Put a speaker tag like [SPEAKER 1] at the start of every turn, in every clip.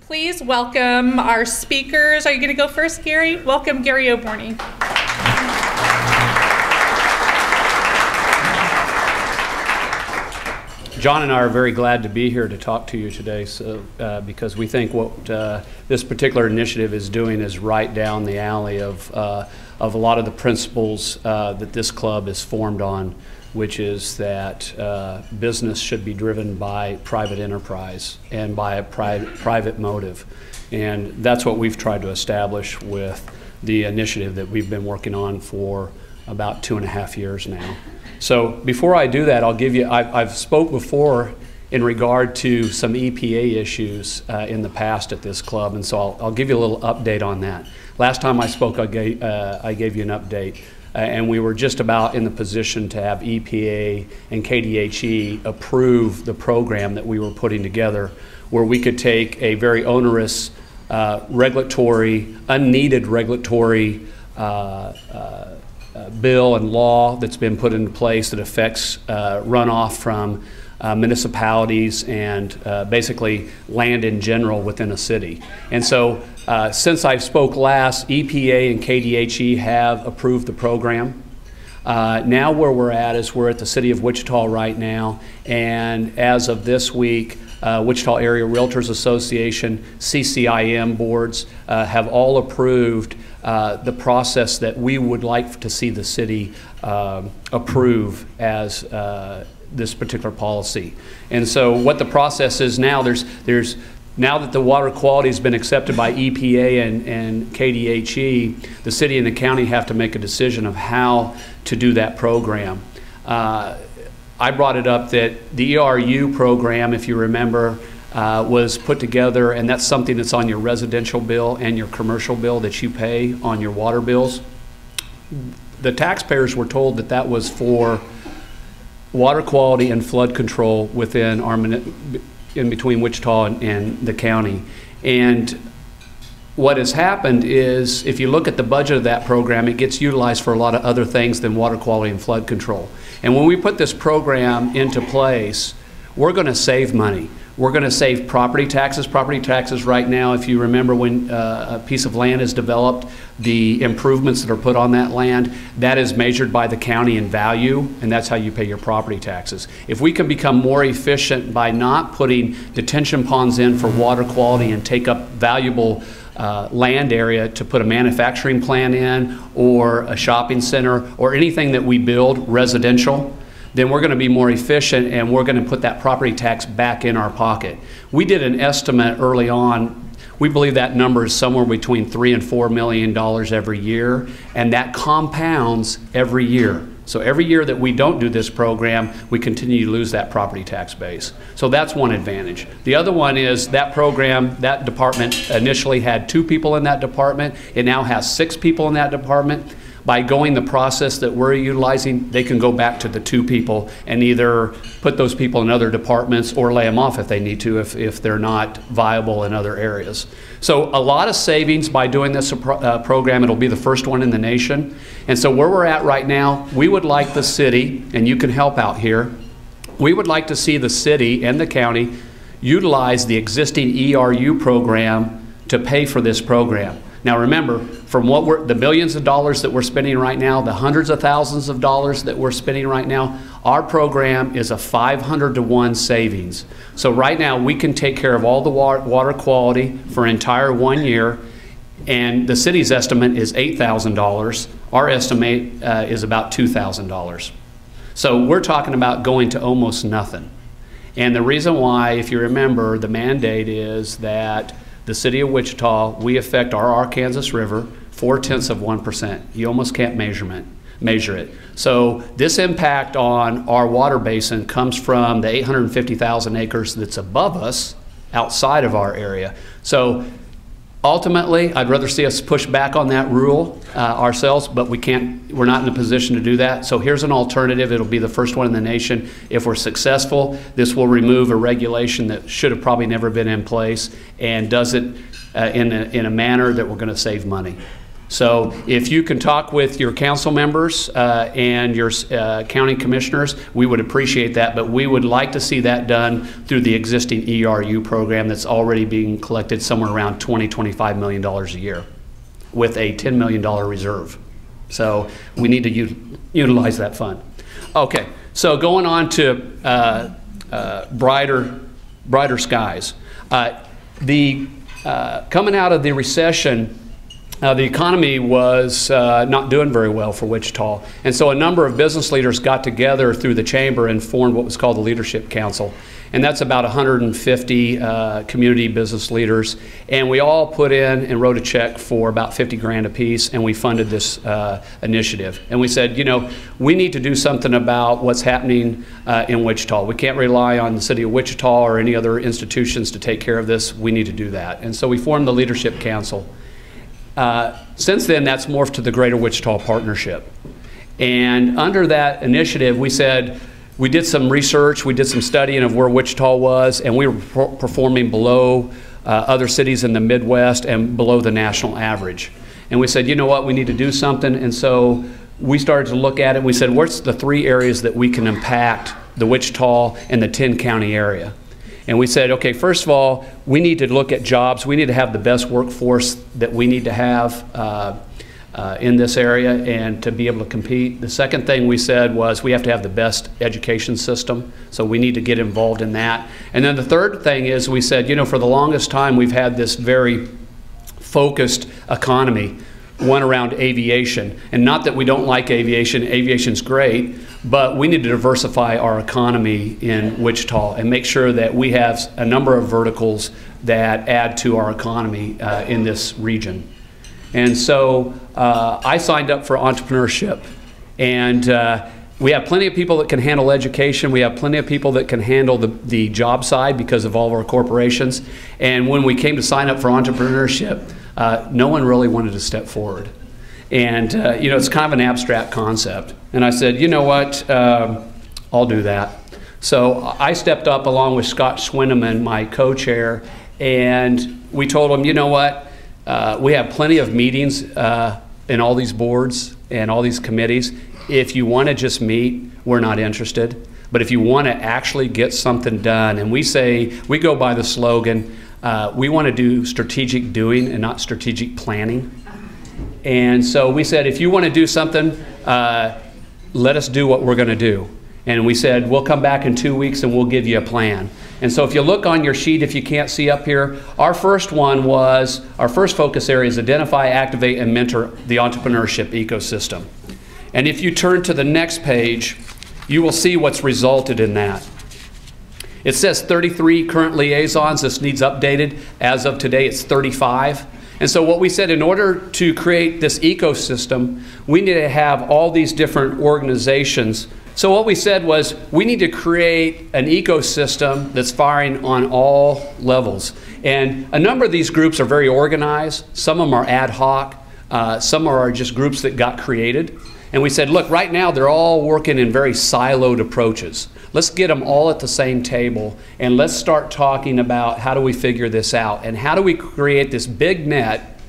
[SPEAKER 1] Please welcome our speakers. Are you going to go first, Gary? Welcome Gary Oborny.
[SPEAKER 2] John and I are very glad to be here to talk to you today, because we think what this particular initiative is doing is right down the alley of a lot of the principles that this club is formed on, which is that business should be driven by private enterprise and by a private motive. And that's what we've tried to establish with the initiative that we've been working on for about 2.5 years now. So before I do that, I'll give you, I've spoke before in regard to some EPA issues in the past at this club, and so I'll give you a little update on that. Last time I spoke, I gave you an update, and we were just about in the position to have EPA and KDHE approve the program that we were putting together, where we could take a very onerous unneeded regulatory bill and law that's been put into place that affects runoff from municipalities and basically land in general within a city. And so since I spoke last, EPA and KDHE have approved the program. Now where we're at is we're at the City of Wichita right now, and as of this week, Wichita Area Realtors Association, CCIM boards have all approved the process that we would like to see the city approve as this particular policy. And so what the process is now, now that the water quality has been accepted by EPA and KDHE, the city and the county have to make a decision of how to do that program. I brought it up that the ERU program, if you remember, was put together, and that's something that's on your residential bill and your commercial bill that you pay on your water bills. The taxpayers were told that that was for water quality and flood control within in between Wichita and the county. And what has happened is, if you look at the budget of that program, it gets utilized for a lot of other things than water quality and flood control. And when we put this program into place, we're going to save money. We're going to save property taxes. Property taxes right now, if you remember, when a piece of land is developed, the improvements that are put on that land, that is measured by the county in value, and that's how you pay your property taxes. If we can become more efficient by not putting detention ponds in for water quality and take up valuable land area to put a manufacturing plant in, or a shopping center, or anything that we build residential, then we're going to be more efficient, and we're going to put that property tax back in our pocket. We did an estimate early on. We believe that number is somewhere between $3 and $4 million every year, and that compounds every year. So every year that we don't do this program, we continue to lose that property tax base. So that's one advantage. The other one is that program, that department initially had 2 people in that department. It now has 6 people in that department. By going the process that we're utilizing, they can go back to the 2 people and either put those people in other departments or lay them off if they need to, if they're not viable in other areas. So a lot of savings by doing this program. It'll be the first one in the nation. And so where we're at right now, we would like the city, and you can help out here, we would like to see the city and the county utilize the existing ERU program to pay for this program. Now remember, from what the billions of dollars that we're spending right now, the hundreds of thousands of dollars that we're spending right now, our program is a 500-to-1 savings. So right now we can take care of all the water quality for an entire 1 year, and the city's estimate is $8,000. Our estimate is about $2,000. So we're talking about going to almost nothing. And the reason why, if you remember, the mandate is that the City of Wichita, we affect our Arkansas River 0.4%. You almost can't measure it. So this impact on our water basin comes from the 850,000 acres that's above us, outside of our area. So ultimately, I'd rather see us push back on that rule ourselves, but we're not in a position to do that. So here's an alternative. It'll be the first one in the nation. If we're successful, this will remove a regulation that should have probably never been in place, and does it in a manner that we're going to save money. So if you can talk with your council members and your county commissioners, we would appreciate that, but we would like to see that done through the existing ERU program that's already being collected somewhere around $20–25 million a year with a $10 million reserve. So we need to utilize that fund. Okay, so going on to brighter skies. Coming out of the recession, the economy was not doing very well for Wichita. And so a number of business leaders got together through the chamber and formed what was called the Leadership Council. And that's about 150 community business leaders. And we all put in and wrote a check for about 50 grand apiece, and we funded this initiative. And we said, you know, we need to do something about what's happening in Wichita. We can't rely on the city of Wichita or any other institutions to take care of this. We need to do that. And so we formed the Leadership Council. Since then, that's morphed to the Greater Wichita Partnership. And under that initiative, we said, we did some research, we did some studying of where Wichita was, and we were performing below other cities in the Midwest and below the national average. And we said, you know what, we need to do something. And so we started to look at it. We said, what's the 3 areas that we can impact the Wichita and the 10-county area? And we said, okay, first of all, we need to look at jobs. We need to have the best workforce that we need to have in this area and to be able to compete. The second thing we said was we have to have the best education system, so we need to get involved in that. And then the third thing is we said, you know, for the longest time we've had this very focused economy, one around aviation. And not that we don't like aviation, aviation's great, but we need to diversify our economy in Wichita and make sure that we have a number of verticals that add to our economy in this region. And so I signed up for entrepreneurship, and we have plenty of people that can handle education. We have plenty of people that can handle the job side because of all of our corporations. And when we came to sign up for entrepreneurship, no one really wanted to step forward. And you know, it's kind of an abstract concept. And I said, you know what, I'll do that. So I stepped up along with Scott Schwinneman, my co-chair, and we told him, you know what, we have plenty of meetings in all these boards and all these committees. If you want to just meet, we're not interested. But if you want to actually get something done, and we go by the slogan, we want to do strategic doing and not strategic planning. And so we said, if you want to do something, let us do what we're going to do. And we said, we'll come back in 2 weeks and we'll give you a plan. And so if you look on your sheet, if you can't see up here, our first focus area is identify, activate, and mentor the entrepreneurship ecosystem. And if you turn to the next page, you will see what's resulted in that. It says 33 current liaisons. This needs updated. As of today, it's 35. And so what we said, in order to create this ecosystem, we need to have all these different organizations. So what we said was, we need to create an ecosystem that's firing on all levels. And a number of these groups are very organized. Some of them are ad hoc. Some are just groups that got created. And we said, look, right now they're all working in very siloed approaches. Let's get them all at the same table, and let's start talking about how do we figure this out, and how do we create this big net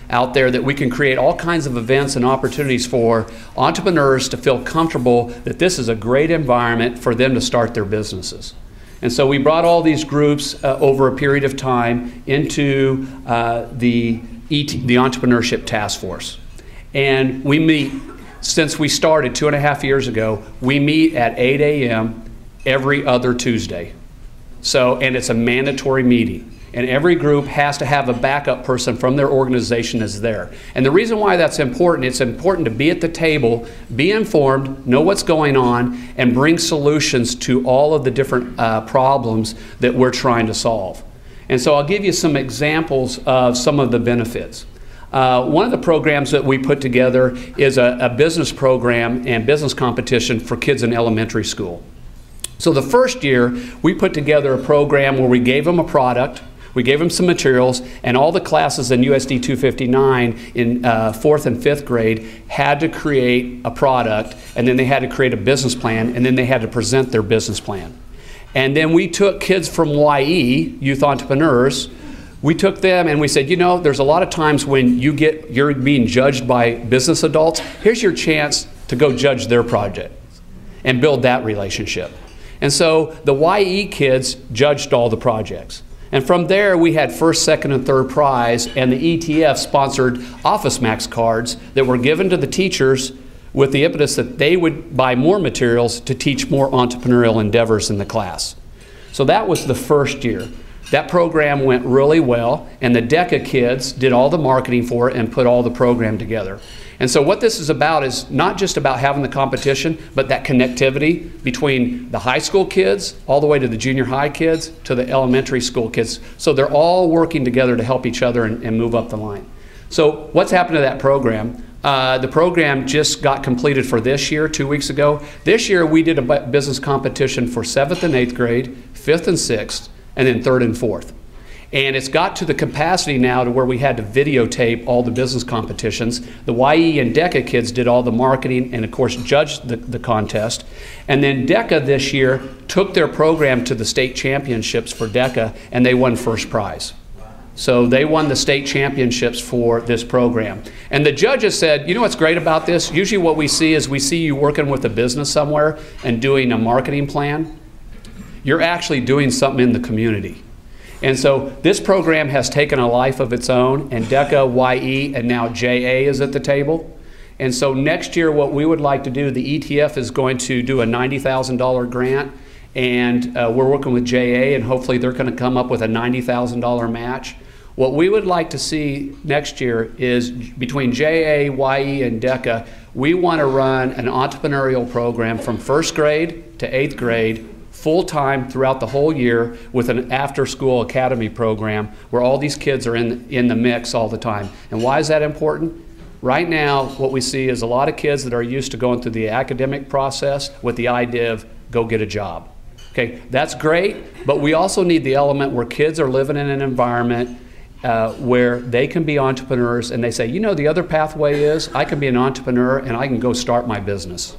[SPEAKER 2] out there that we can create all kinds of events and opportunities for entrepreneurs to feel comfortable that this is a great environment for them to start their businesses. And so we brought all these groups over a period of time into the Entrepreneurship Task Force. And we meet, since we started 2.5 years ago, we meet at 8 a.m. every other Tuesday. And it's a mandatory meeting. And every group has to have a backup person from their organization is there. And the reason why that's important, it's important to be at the table, be informed, know what's going on, and bring solutions to all of the different problems that we're trying to solve. And so I'll give you some examples of some of the benefits. One of the programs that we put together is a business program and business competition for kids in elementary school. So the first year, we put together a program where we gave them a product, we gave them some materials, and all the classes in USD 259 in 4th and 5th grade had to create a product, and then they had to create a business plan, and then they had to present their business plan. And then we took kids from YE, Youth Entrepreneurs. we took them and we said, you know, there's a lot of times when you're being judged by business adults. Here's your chance to go judge their project and build that relationship. And so the YE kids judged all the projects. And from there, we had first, second, and third prize, and the ETF sponsored Office Max cards that were given to the teachers with the impetus that they would buy more materials to teach more entrepreneurial endeavors in the class. So that was the first year. That program went really well, and the DECA kids did all the marketing for it and put all the program together. And so what this is about is not just about having the competition, but that connectivity between the high school kids all the way to the junior high kids to the elementary school kids. So they're all working together to help each other and move up the line. So what's happened to that program? The program just got completed for this year, 2 weeks ago. This year we did a business competition for 7th and 8th grade, 5th and 6th, and then 3rd and 4th. And it's got to the capacity now to where we had to videotape all the business competitions. The YE and DECA kids did all the marketing and, of course, judged the contest. And then DECA this year took their program to the state championships for DECA, and they won first prize. So they won the state championships for this program. And the judges said, you know what's great about this? Usually what we see is we see you working with a business somewhere and doing a marketing plan. You're actually doing something in the community. And so this program has taken a life of its own, and DECA, YE, and now JA is at the table. And so next year what we would like to do, the ETF is going to do a $90,000 grant, and we're working with JA, and hopefully they're going to come up with a $90,000 match. What we would like to see next year is between JA, YE, and DECA, we want to run an entrepreneurial program from 1st grade to 8th grade full-time throughout the whole year with an after-school academy program where all these kids are in the mix all the time. And why is that important? Right now, what we see is a lot of kids that are used to going through the academic process with the idea of go get a job. Okay, that's great, but we also need the element where kids are living in an environment where they can be entrepreneurs and they say, you know, the other pathway is I can be an entrepreneur and I can go start my business.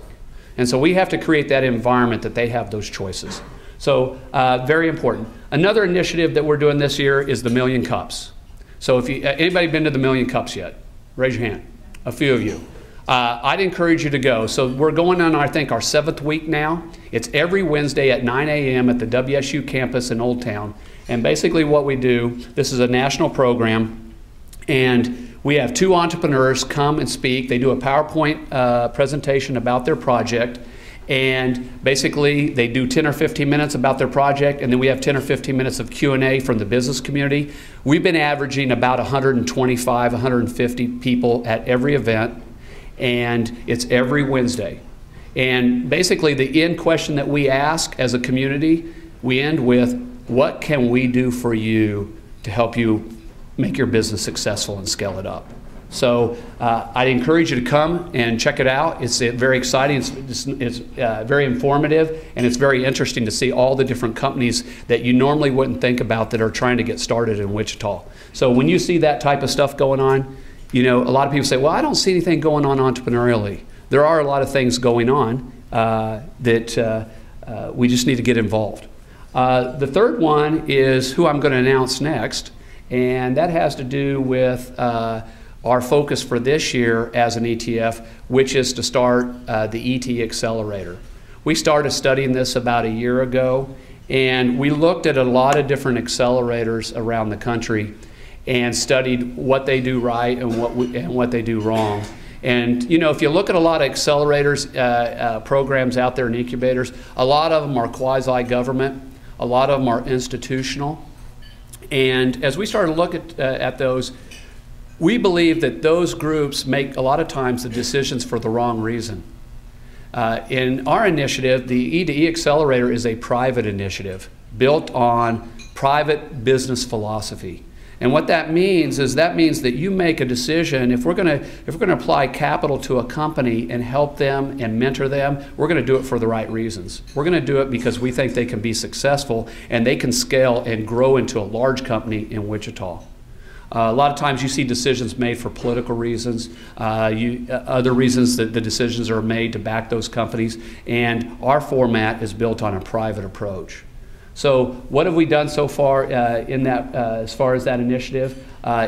[SPEAKER 2] And so we have to create that environment that they have those choices. So very important. Another initiative that we're doing this year is the Million Cups. So if anybody been to the Million Cups yet? Raise your hand. A few of you. I'd encourage you to go. So we're going on, I think, our 7th week now. It's every Wednesday at 9 a.m. at the WSU campus in Old Town. And basically what we do, this is a national program, and we have 2 entrepreneurs come and speak. They do a PowerPoint presentation about their project, and basically they do 10 or 15 minutes about their project, and then we have 10 or 15 minutes of Q&A from the business community. We've been averaging about 125, 150 people at every event, and it's every Wednesday. And basically the end question that we ask as a community, we end with, what can we do for you to help you make your business successful and scale it up? So I'd encourage you to come and check it out. It's very exciting, it's very informative, and it's very interesting to see all the different companies that you normally wouldn't think about that are trying to get started in Wichita. So when you see that type of stuff going on, you know, a lot of people say, well, I don't see anything going on entrepreneurially. There are a lot of things going on that we just need to get involved. The third one is who I'm going to announce next, and that has to do with our focus for this year as an ETF, which is to start the ET Accelerator. We started studying this about a year ago, and we looked at a lot of different accelerators around the country and studied what they do right and what they do wrong. And you know, if you look at a lot of accelerators, programs out there and incubators, a lot of them are quasi-government, a lot of them are institutional. And as we started to look at those, we believe that those groups make a lot of times the decisions for the wrong reason. In our initiative, the E2E Accelerator is a private initiative built on private business philosophy. And what that means is that you make a decision. If we're going to apply capital to a company and help them and mentor them, we're going to do it for the right reasons. We're going to do it because we think they can be successful and they can scale and grow into a large company in Wichita. A lot of times you see decisions made for political reasons, other reasons that the decisions are made to back those companies, and our format is built on a private approach. So what have we done so far in that, as far as that initiative?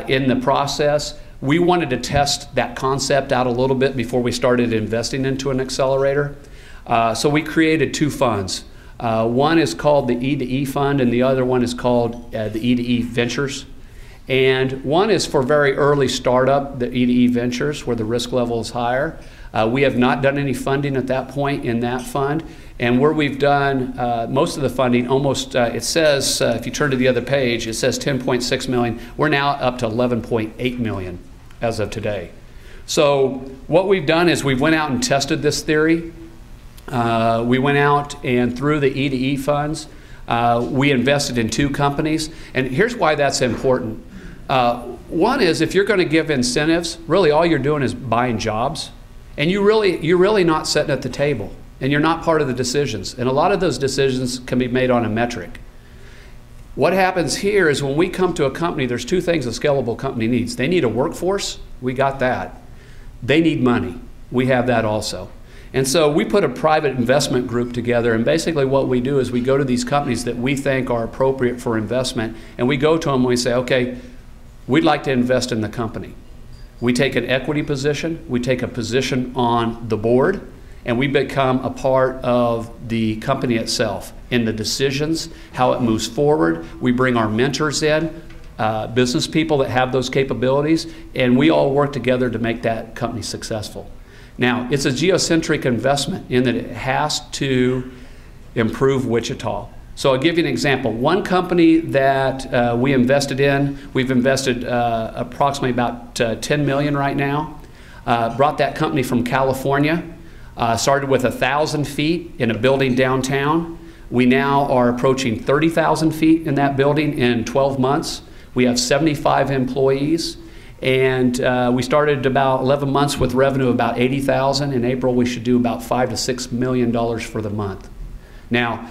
[SPEAKER 2] In the process, we wanted to test that concept out a little bit before we started investing into an accelerator. So we created 2 funds. One is called the E2E Fund, and the other one is called the E2E Ventures. And one is for very early startup, the E2E Ventures, where the risk level is higher. We have not done any funding at that point in that fund. And where we've done most of the funding, almost, it says, if you turn to the other page, it says 10.6 million. We're now up to 11.8 million as of today. So what we've done is we went out and tested this theory. We went out and through the E2E funds, we invested in 2 companies. And here's why that's important. One is if you're going to give incentives, really all you're doing is buying jobs. And you're really not sitting at the table. And you're not part of the decisions. And a lot of those decisions can be made on a metric. What happens here is when we come to a company, there's 2 things a scalable company needs. They need a workforce. We got that. They need money. We have that also. And so we put a private investment group together, and basically what we do is we go to these companies that we think are appropriate for investment, and we go to them and we say, okay, we'd like to invest in the company. We take an equity position, we take a position on the board, and we become a part of the company itself in the decisions, how it moves forward. We bring our mentors in, business people that have those capabilities, and we all work together to make that company successful. Now, it's a geocentric investment in that it has to improve Wichita. So I'll give you an example. One company that we invested in, we've invested approximately about 10 million right now. Brought that company from California. Started with 1,000 feet in a building downtown. We now are approaching 30,000 feet in that building in 12 months. We have 75 employees. And we started about 11 months with revenue of about 80,000. In April, we should do about $5 to $6 million for the month. Now,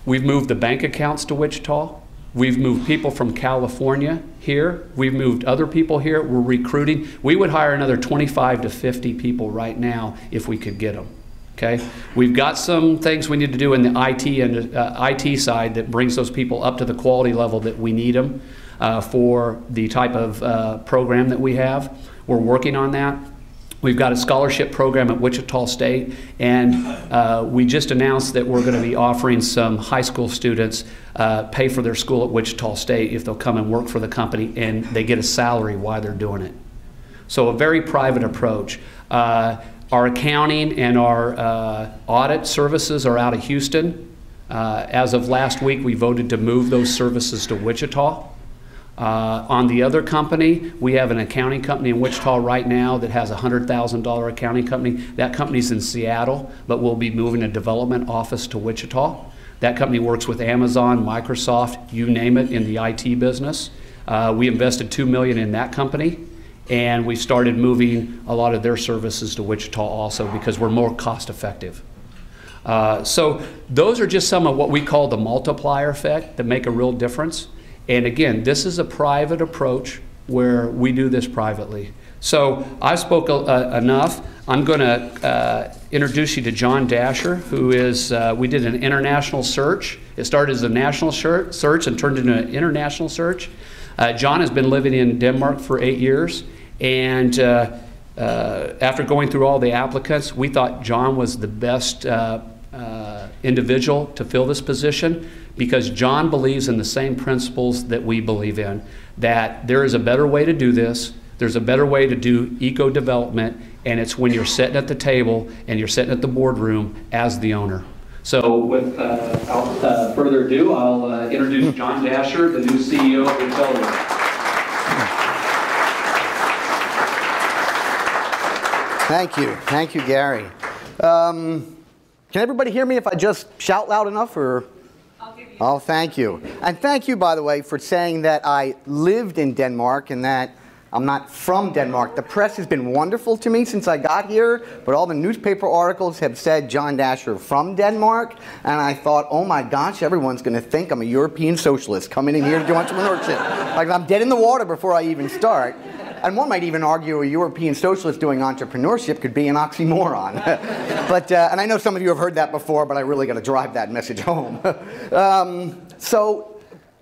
[SPEAKER 2] we've moved the bank accounts to Wichita. We've moved people from California here. We've moved other people here. We're recruiting. We would hire another 25 to 50 people right now if we could get them. Okay? We've got some things we need to do in the IT side that brings those people up to the quality level that we need them for the type of program that we have. We're working on that. We've got a scholarship program at Wichita State, and we just announced that we're going to be offering some high school students pay for their school at Wichita State if they'll come and work for the company, and they get a salary while they're doing it. So a very private approach. Our accounting and our audit services are out of Houston. As of last week, we voted to move those services to Wichita. On the other company, we have an accounting company in Wichita right now that has a $100,000 accounting company. That company's in Seattle, but we'll be moving a development office to Wichita. That company works with Amazon, Microsoft, you name it, in the IT business. We invested $2 million in that company, and we started moving a lot of their services to Wichita also because we're more cost effective. So those are just some of what we call the multiplier effect that make a real difference. And again, this is a private approach where we do this privately. So I spoke enough. I'm going to introduce you to John Dascher, who is, we did an international search. It started as a national search and turned into an international search. John has been living in Denmark for 8 years. And after going through all the applicants, we thought John was the best individual to fill this position, because John believes in the same principles that we believe in, that there is a better way to do this, there's a better way to do eco-development, and it's when you're sitting at the table and you're sitting at the boardroom as the owner. So without further ado, I'll introduce John Dascher, the new CEO of Accelerator.
[SPEAKER 3] Thank you, Gary. Can everybody hear me if I just shout loud enough, or? Oh, thank you. And thank you, by the way, for saying that I lived in Denmark and that I'm not from Denmark. The press has been wonderful to me since I got here, but all the newspaper articles have said John Dascher from Denmark, and I thought, oh my gosh, everyone's going to think I'm a European socialist coming in here to do entrepreneurship. Like I'm dead in the water before I even start. And one might even argue a European socialist doing entrepreneurship could be an oxymoron. But, and I know some of you have heard that before, but I really got to drive that message home. So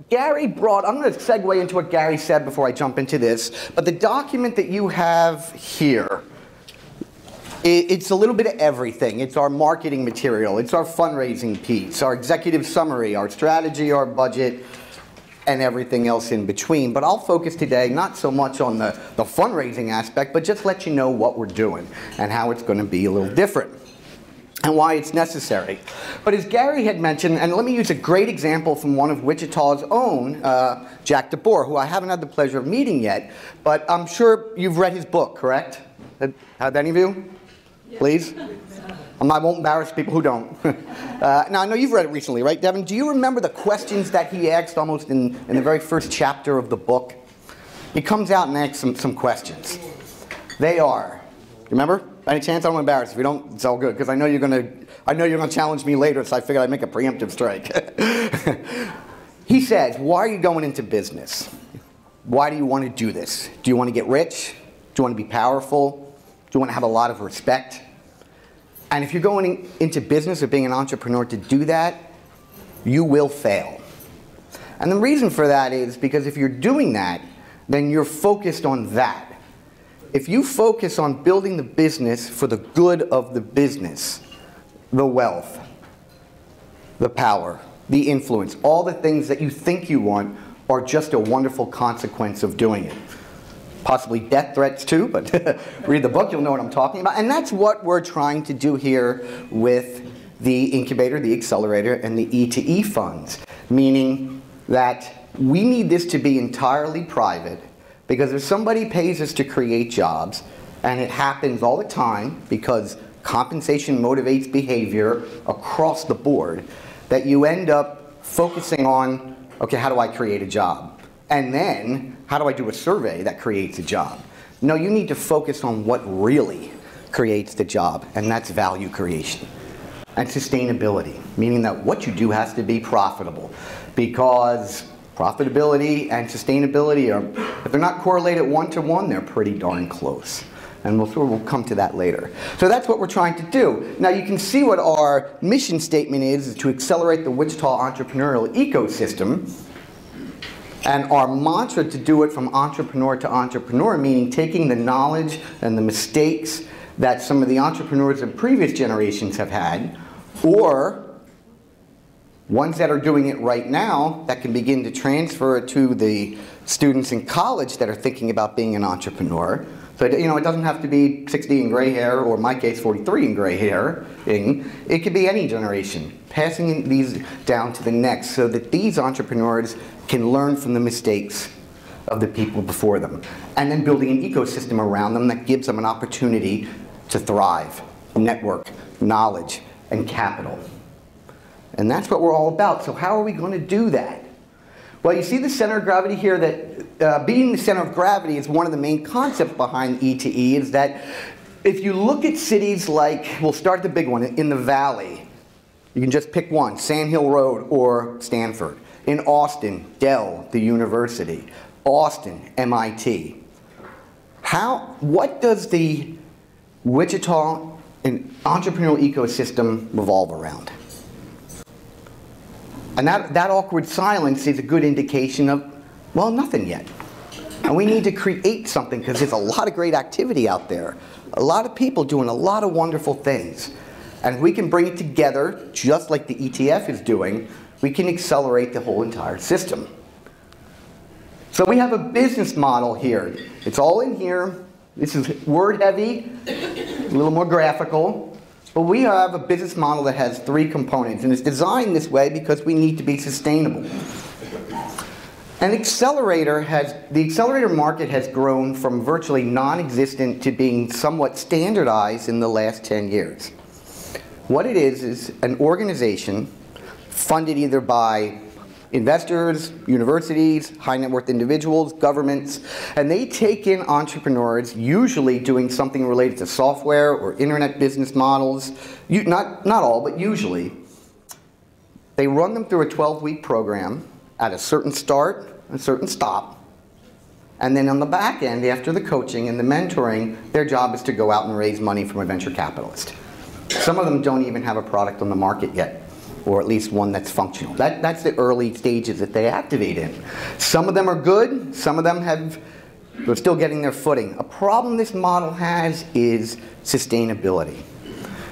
[SPEAKER 3] Gary brought, I'm going to segue into what Gary said before I jump into this, but the document that you have here, it's a little bit of everything. It's our marketing material, it's our fundraising piece, our executive summary, our strategy, our budget, and everything else in between. But I'll focus today not so much on the fundraising aspect, but just let you know what we're doing and how it's going to be a little different and why it's necessary. But as Gary had mentioned, and let me use a great example from one of Wichita's own, Jack DeBoer, who I haven't had the pleasure of meeting yet, but I'm sure you've read his book, correct? Have any of you? Please? I won't embarrass people who don't. Now, I know you've read it recently, right, Devin? Do you remember the questions that he asked almost in the very first chapter of the book? He comes out and asks some questions. They are, remember? By any chance? I don't want to embarrass you. If you don't, it's all good, because I know you're going to challenge me later, so I figured I'd make a preemptive strike. He says, why are you going into business? Why do you want to do this? Do you want to get rich? Do you want to be powerful? Do you want to have a lot of respect? And if you're going into business or being an entrepreneur to do that, you will fail. And the reason for that is because if you're doing that, then you're focused on that. If you focus on building the business for the good of the business, the wealth, the power, the influence, all the things that you think you want are just a wonderful consequence of doing it. Possibly death threats too, but read the book, you'll know what I'm talking about. And that's what we're trying to do here with the incubator, the accelerator, and the E2E funds. Meaning that we need this to be entirely private, because if somebody pays us to create jobs, and it happens all the time because compensation motivates behavior across the board, that you end up focusing on, okay, how do I create a job? And then, how do I do a survey that creates a job? No, you need to focus on what really creates the job, and that's value creation. And sustainability, meaning that what you do has to be profitable, because profitability and sustainability are, if they're not correlated one-to-one, they're pretty darn close. And we'll come to that later. So that's what we're trying to do. Now you can see what our mission statement is to accelerate the Wichita entrepreneurial ecosystem. And our mantra to do it from entrepreneur to entrepreneur, meaning taking the knowledge and the mistakes that some of the entrepreneurs of previous generations have had, or ones that are doing it right now that can begin to transfer it to the students in college that are thinking about being an entrepreneur. So, it doesn't have to be 60 and gray hair, or in my case, 43 and gray hair. It could be any generation, passing these down to the next so that these entrepreneurs can learn from the mistakes of the people before them. And then building an ecosystem around them that gives them an opportunity to thrive, network, knowledge, and capital. And that's what we're all about. So how are we going to do that? Well, you see the center of gravity here, that being the center of gravity is one of the main concepts behind E2E, is that if you look at cities like, we'll start the big one, in the Valley, you can just pick one, Sand Hill Road or Stanford. In Austin, Dell, the university. Austin, MIT. What does the Wichita entrepreneurial ecosystem revolve around? And that awkward silence is a good indication of, well, nothing yet. And we need to create something, because there's a lot of great activity out there. A lot of people doing a lot of wonderful things. And if we can bring it together, just like the ETF is doing, we can accelerate the whole entire system. So we have a business model here. It's all in here. This is word heavy, a little more graphical. But we have a business model that has 3 components, and it's designed this way because we need to be sustainable. And the accelerator market has grown from virtually non-existent to being somewhat standardized in the last 10 years. What it is an organization funded either by investors, universities, high net worth individuals, governments, and they take in entrepreneurs, usually doing something related to software or internet business models. Not all, but usually. They run them through a 12-week program at a certain start, a certain stop, And then on the back end, after the coaching and the mentoring, their job is to go out and raise money from a venture capitalist. Some of them don't even have a product on the market yet, or at least one that's functional. That's the early stages that they activate in. Some of them are good, some of them they're still getting their footing. A problem this model has is sustainability.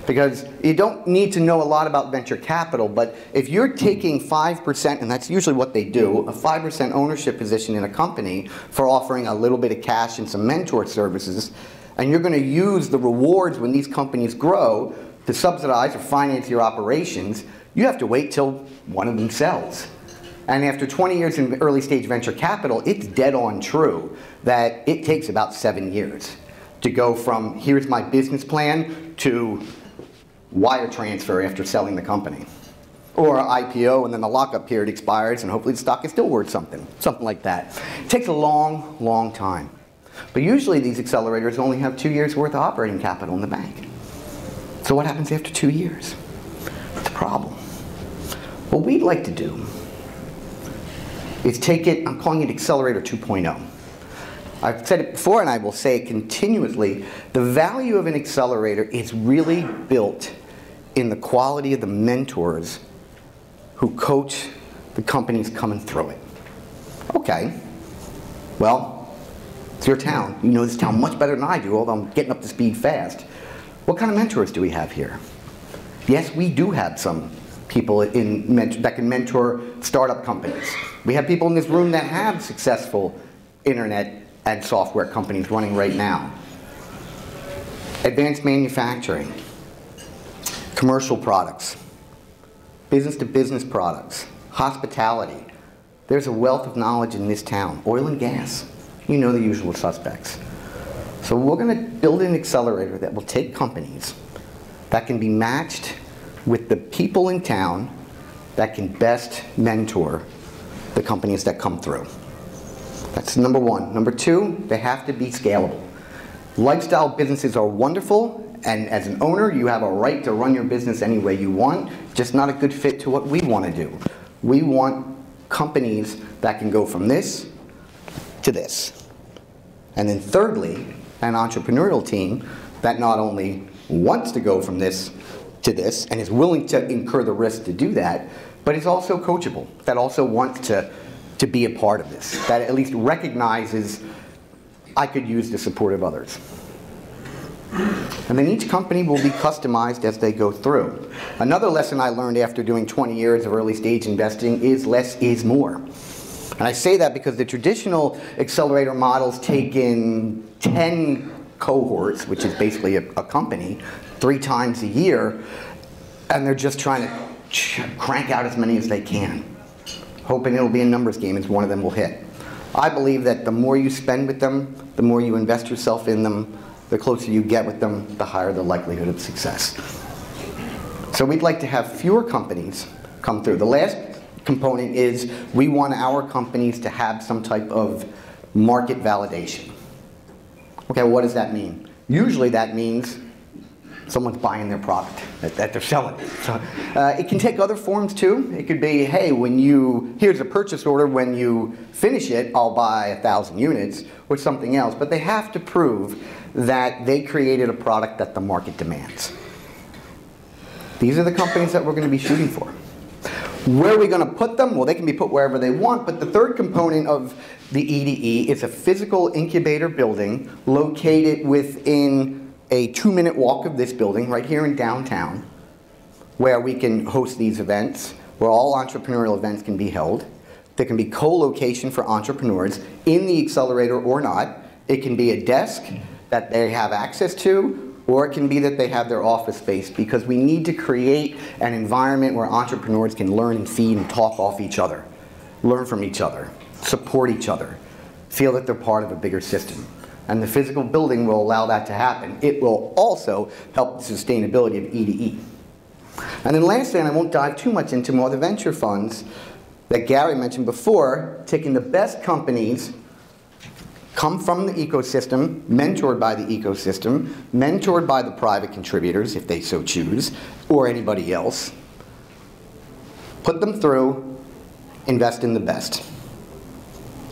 [SPEAKER 3] Because you don't need to know a lot about venture capital, but if you're taking 5%, and that's usually what they do, a 5% ownership position in a company for offering a little bit of cash and some mentor services, and you're going to use the rewards when these companies grow to subsidize or finance your operations, you have to wait till one of them sells. And after 20 years in early stage venture capital, it's dead on true that it takes about 7 years to go from here's my business plan to wire transfer after selling the company. Or IPO and then the lockup period expires and hopefully the stock is still worth something like that. It takes a long, long time. But usually these accelerators only have 2 years worth of operating capital in the bank. So what happens after 2 years? It's a problem. What we'd like to do is take it, I'm calling it Accelerator 2.0. I've said it before and I will say it continuously, the value of an accelerator is really built in the quality of the mentors who coach the companies coming through it. Okay, well, it's your town. You know this town much better than I do, although I'm getting up to speed fast. What kind of mentors do we have here? Yes, we do have some people that can mentor startup companies. We have people in this room that have successful internet and software companies running right now. Advanced manufacturing, commercial products, business-to-business products, hospitality. There's a wealth of knowledge in this town. Oil and gas, you know the usual suspects. So we're going to build an accelerator that will take companies that can be matched with the people in town that can best mentor the companies that come through. That's number one. Number two, they have to be scalable. Lifestyle businesses are wonderful, and as an owner, you have a right to run your business any way you want, just not a good fit to what we want to do. We want companies that can go from this to this. And then thirdly, an entrepreneurial team that not only wants to go from this to this and is willing to incur the risk to do that, but is also coachable, that also wants to be a part of this, that at least recognizes I could use the support of others. And then each company will be customized as they go through. Another lesson I learned after doing 20 years of early stage investing is less is more. And I say that because the traditional accelerator models take in 10 cohorts, which is basically a company, 3 times a year, and they're just trying to crank out as many as they can, hoping it'll be a numbers game as one of them will hit. I believe that the more you spend with them, the more you invest yourself in them, the closer you get with them, the higher the likelihood of success. So we'd like to have fewer companies come through. The last component is we want our companies to have some type of market validation. Okay, what does that mean? Usually that means someone's buying their product that they're selling. So, it can take other forms too. It could be, hey, here's a purchase order, when you finish it, I'll buy 1,000 units, or something else. But they have to prove that they created a product that the market demands. These are the companies that we're going to be shooting for. Where are we going to put them? Well, they can be put wherever they want, but the third component of the EDE is a physical incubator building located within a 2-minute walk of this building right here in downtown, where we can host these events, where all entrepreneurial events can be held. There can be co-location for entrepreneurs in the accelerator or not. It can be a desk that they have access to, or it can be that they have their office space, because we need to create an environment where entrepreneurs can learn and feed and talk off each other, learn from each other, support each other, feel that they're part of a bigger system. And the physical building will allow that to happen. It will also help the sustainability of EDE. And then lastly, and I won't dive too much into more, the venture funds that Gary mentioned before, taking the best companies, come from the ecosystem, mentored by the ecosystem, mentored by the private contributors, if they so choose, or anybody else, put them through, invest in the best.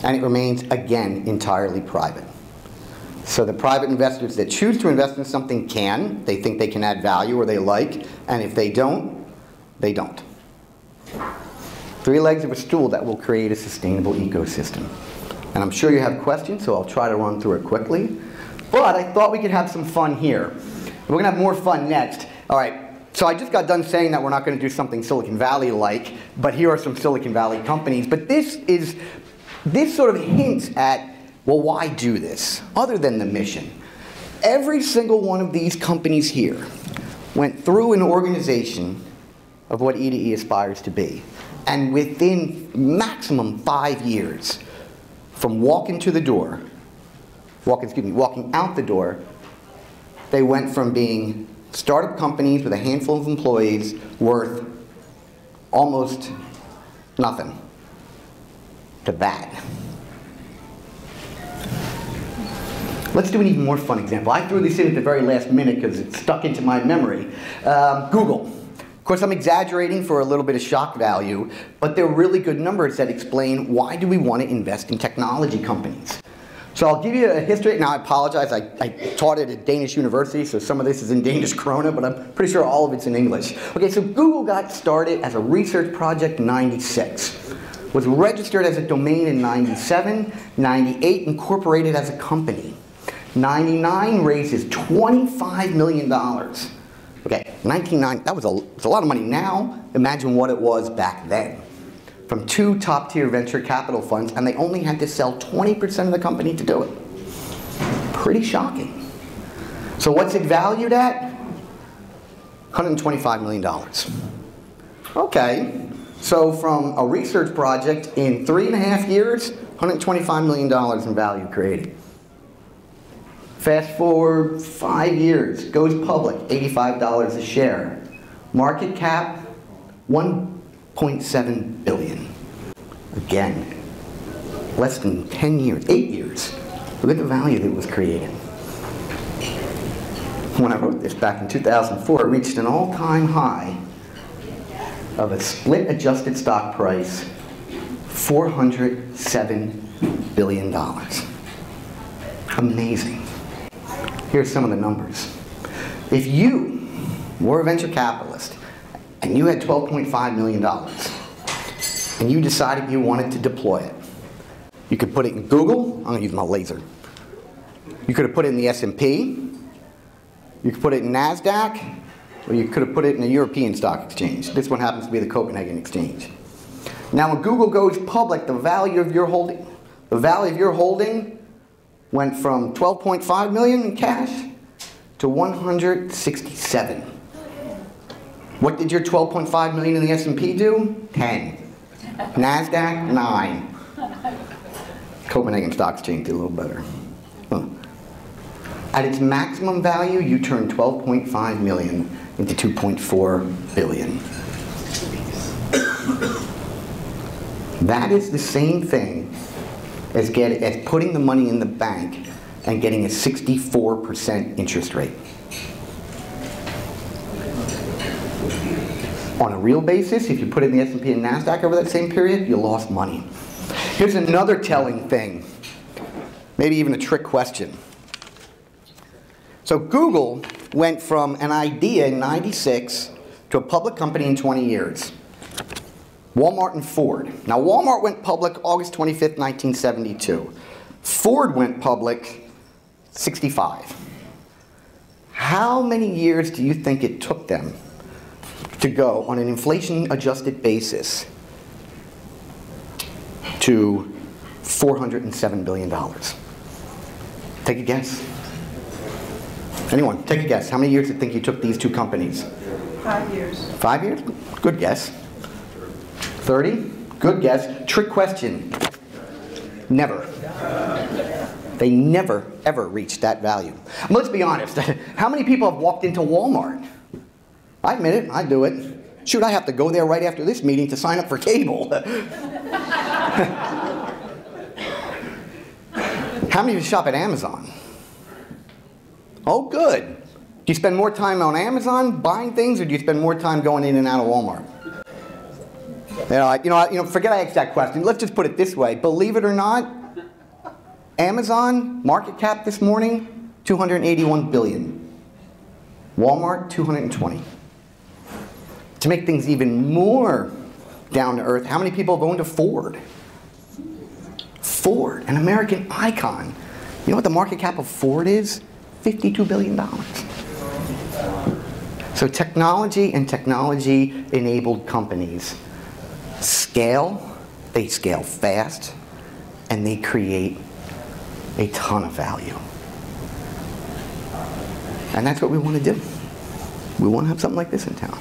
[SPEAKER 3] And it remains, again, entirely private. So the private investors that choose to invest in something can. They think they can add value or they like. And if they don't, they don't. 3 legs of a stool that will create a sustainable ecosystem. And I'm sure you have questions, so I'll try to run through it quickly. But I thought we could have some fun here. We're going to have more fun next. All right. So I just got done saying that we're not going to do something Silicon Valley-like, but here are some Silicon Valley companies. But this sort of hints at, well, why do this, other than the mission? Every single one of these companies here went through an organization of what E2E aspires to be. And within maximum 5 years, from walking out the door, they went from being startup companies with a handful of employees worth almost nothing to that. Let's do an even more fun example. I threw this in at the very last minute because it stuck into my memory. Google. Of course, I'm exaggerating for a little bit of shock value, but they're really good numbers that explain why do we want to invest in technology companies. So I'll give you a history. Now, I apologize. I taught at a Danish university, so some of this is in Danish krona, but I'm pretty sure all of it's in English. Okay, so Google got started as a research project in '96. Was registered as a domain in '97, '98 incorporated as a company. '99 raises $25 million. Okay, 1990, that was a lot of money now. Imagine what it was back then. From 2 top-tier venture capital funds, and they only had to sell 20% of the company to do it. Pretty shocking. So what's it valued at? $125 million. Okay, so from a research project in 3.5 years, $125 million in value created. Fast forward 5 years, goes public, $85 a share. Market cap, $1.7 billion. Again, less than 10 years, 8 years. Look at the value that was created. When I wrote this back in 2004, it reached an all-time high of a split adjusted stock price, $407 billion. Amazing. Here's some of the numbers. If you were a venture capitalist and you had $12.5 million and you decided you wanted to deploy it, you could put it in Google. I'm going to use my laser. You could have put it in the S&P. You could put it in NASDAQ, or you could have put it in a European stock exchange. This one happens to be the Copenhagen Exchange. Now, when Google goes public, the value of your holding went from $12.5 million in cash to $167. What did your $12.5 million in the S&P do? 10. NASDAQ, 9. Copenhagen Stock Exchange did a little better. At its maximum value, you turned $12.5 million into $2.4 billion. That is the same thing as putting the money in the bank and getting a 64% interest rate. On a real basis, if you put it in the S&P and NASDAQ over that same period, you lost money. Here's another telling thing, maybe even a trick question. So Google went from an idea in '96 to a public company in 20 years. Walmart and Ford. Now, Walmart went public August 25th, 1972. Ford went public 65. How many years do you think it took them to go on an inflation-adjusted basis to $407 billion? Take a guess. Anyone, take a guess. How many years do you think you took these two companies?
[SPEAKER 4] 5 years.
[SPEAKER 3] 5 years? Good guess. 30? Good guess. Trick question. Never. They never, ever reached that value. Let's be honest. How many people have walked into Walmart? I admit it. I do it. Shoot, I have to go there right after this meeting to sign up for cable. How many of you shop at Amazon? Oh, good. Do you spend more time on Amazon buying things, or do you spend more time going in and out of Walmart? Forget I asked that question. Let's just put it this way. Believe it or not, Amazon market cap this morning, 281 billion. Walmart, 220. To make things even more down to earth, how many people have owned a Ford? Ford, an American icon. You know what the market cap of Ford is? $52 billion. So technology and technology-enabled companies scale, they scale fast, and they create a ton of value. And that's what we want to do. We want to have something like this in town.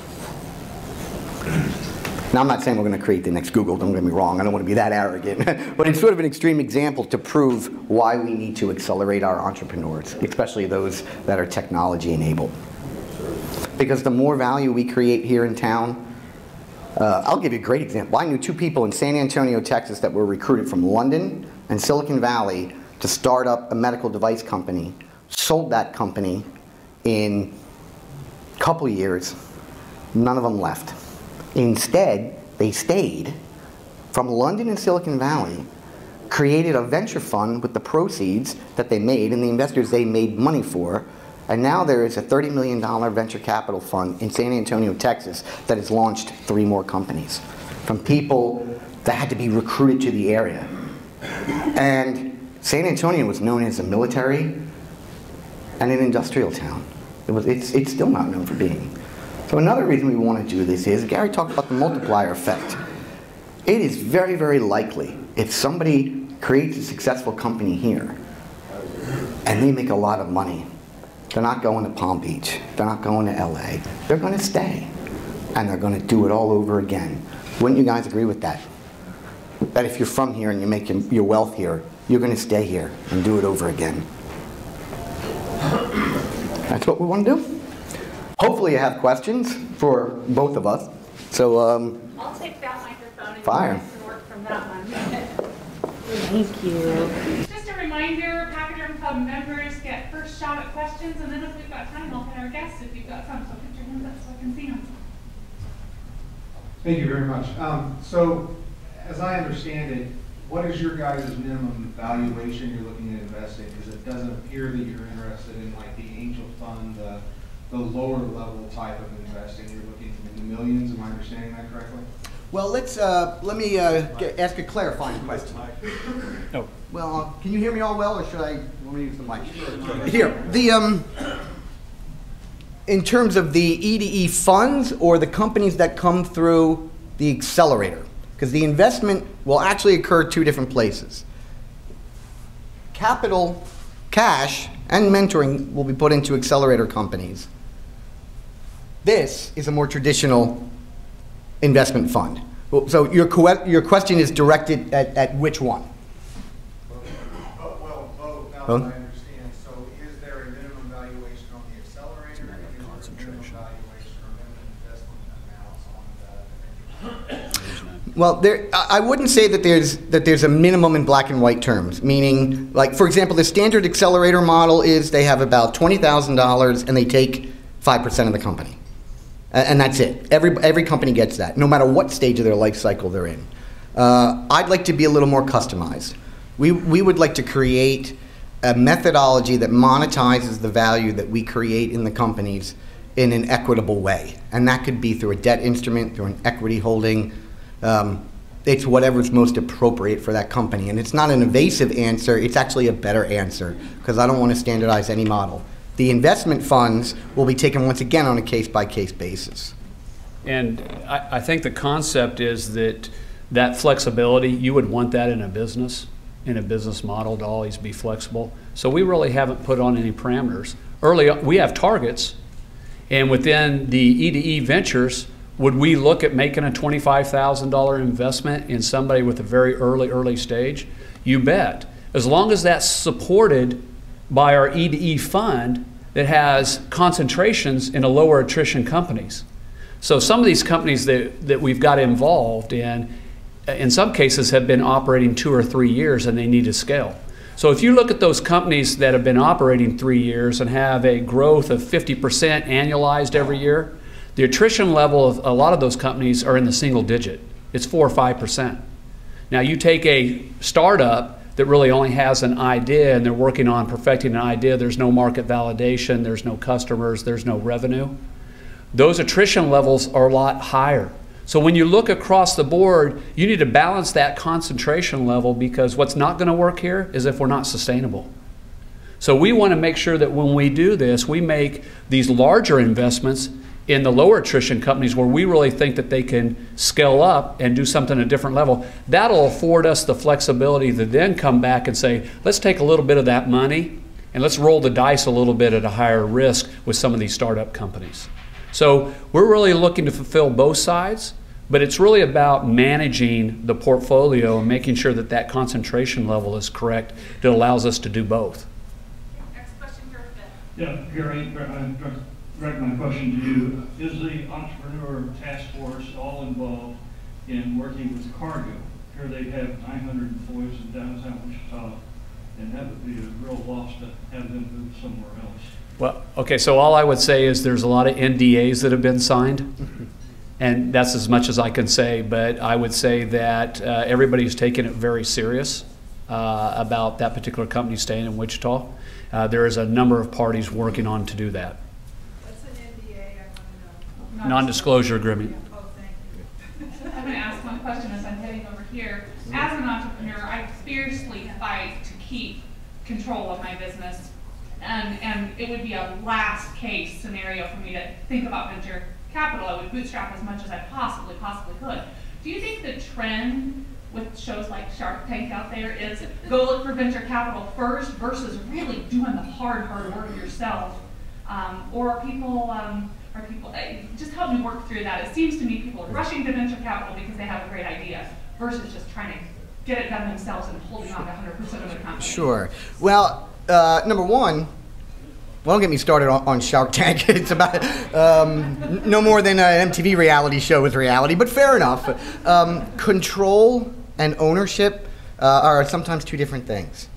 [SPEAKER 3] Now, I'm not saying we're going to create the next Google, don't get me wrong, I don't want to be that arrogant, but it's sort of an extreme example to prove why we need to accelerate our entrepreneurs, especially those that are technology enabled. Because the more value we create here in town, I'll give you a great example. I knew two people in San Antonio, Texas that were recruited from London and Silicon Valley to start up a medical device company, sold that company in a couple years, none of them left. Instead, they stayed from London and Silicon Valley, created a venture fund with the proceeds that they made and the investors they made money for, and now there is a $30 million venture capital fund in San Antonio, Texas that has launched 3 more companies from people that had to be recruited to the area. And San Antonio was known as a military and an industrial town. It's still not known for being. So another reason we want to do this is, Gary talked about the multiplier effect. It is very, very likely if somebody creates a successful company here and they make a lot of money, they're not going to Palm Beach, they're not going to LA, they're going to stay and they're going to do it all over again. Wouldn't you guys agree with that? That if you're from here and you make your wealth here, you're going to stay here and do it over again. That's what we want to do. Hopefully you have questions for both of us. So
[SPEAKER 1] I'll take that microphone and
[SPEAKER 3] fire.
[SPEAKER 1] you guys can work from that one.
[SPEAKER 4] Thank you.
[SPEAKER 1] Just a reminder, Pachyderm Club members get first shot at questions, and then if we've got time, I'll hit our guests if you've got some. So put your hands up so I can see them.
[SPEAKER 5] Thank you very much. So, as I understand it, what is your guys' minimum valuation you're looking at investing? Because it doesn't appear that you're interested in like the angel fund, the lower level type of investing. You're looking in the millions. Am I understanding that correctly?
[SPEAKER 3] well, let me ask a clarifying question.
[SPEAKER 2] Oh.
[SPEAKER 3] Well, can you hear me all well, or should I want to use the mic? Here, in terms of the E2E funds or the companies that come through the Accelerator, because the investment will actually occur 2 different places. Capital, cash, and mentoring will be put into Accelerator companies. This is a more traditional investment fund. So your question is directed at which one?
[SPEAKER 5] Well, both. Now
[SPEAKER 3] Both?
[SPEAKER 5] that I understand. So, is there a minimum valuation on the Accelerator? And is there a minimum valuation or minimum investment amount on the
[SPEAKER 3] Well, I wouldn't say that there's a minimum in black and white terms. Meaning, like for example, the standard Accelerator model is they have about $20,000 and they take 5% of the company. And that's it. Every company gets that, no matter what stage of their life cycle they're in. I'd like to be a little more customized. We would like to create a methodology that monetizes the value that we create in the companies in an equitable way. And that could be through a debt instrument, through an equity holding. It's whatever's most appropriate for that company. And it's not an evasive answer, it's actually a better answer, because I don't want to standardize any model. The investment funds will be taken once again on a case-by-case basis.
[SPEAKER 2] And I think the concept is that flexibility, you would want that in a business model to always be flexible. So we really haven't put on any parameters. Early on, we have targets, and within the E2E ventures, would we look at making a $25,000 investment in somebody with a very early stage? You bet. As long as that's supported by our E2E fund that has concentrations in a lower attrition companies. So some of these companies that we've got involved in some cases have been operating 2 or 3 years and they need to scale. So if you look at those companies that have been operating 3 years and have a growth of 50% annualized every year, the attrition level of a lot of those companies are in the single digit. It's 4 or 5%. Now you take a startup that really only has an idea and they're working on perfecting an idea, there's no market validation, there's no customers, there's no revenue. Those attrition levels are a lot higher. So when you look across the board, you need to balance that concentration level, because what's not going to work here is if we're not sustainable. So we want to make sure that when we do this, we make these larger investments in the lower attrition companies where we really think that they can scale up and do something at a different level. That'll afford us the flexibility to then come back and say, let's take a little bit of that money and let's roll the dice a little bit at a higher risk with some of these startup companies. So we're really looking to fulfill both sides, but it's really about managing the portfolio and making sure that that concentration level is correct that allows us to do both.
[SPEAKER 1] Next question, Greg.
[SPEAKER 6] Yeah, Gary, Greg, my question to you, is the Entrepreneur Task Force all involved in working with cargo? Here they have 900 employees in downtown Wichita, and that would be a real loss to have them move somewhere else.
[SPEAKER 2] Well, okay, so all I would say is there's a lot of NDAs that have been signed, and that's as much as I can say, but I would say that everybody's taken it very serious about that particular company staying in Wichita. There is a number of parties working on to do that.
[SPEAKER 7] What's an NDA? I want to know.
[SPEAKER 2] Non-disclosure agreement.
[SPEAKER 7] Oh, thank you.
[SPEAKER 1] I'm going to ask one question as I'm heading over here. As an entrepreneur, I fiercely fight to keep control of my business. And it would be a last case scenario for me to think about venture capital. I would bootstrap as much as I possibly could. Do you think the trend with shows like Shark Tank out there is go look for venture capital first versus really doing the hard work yourself? Or are people, just help me work through that. It seems to me people are rushing to venture capital because they have a great idea versus just trying to get it done themselves and holding on to 100% of the company.
[SPEAKER 3] Sure. Well, number one, well, don't get me started on Shark Tank. It's about no more than an MTV reality show with reality, but fair enough. Control and ownership are sometimes two different things.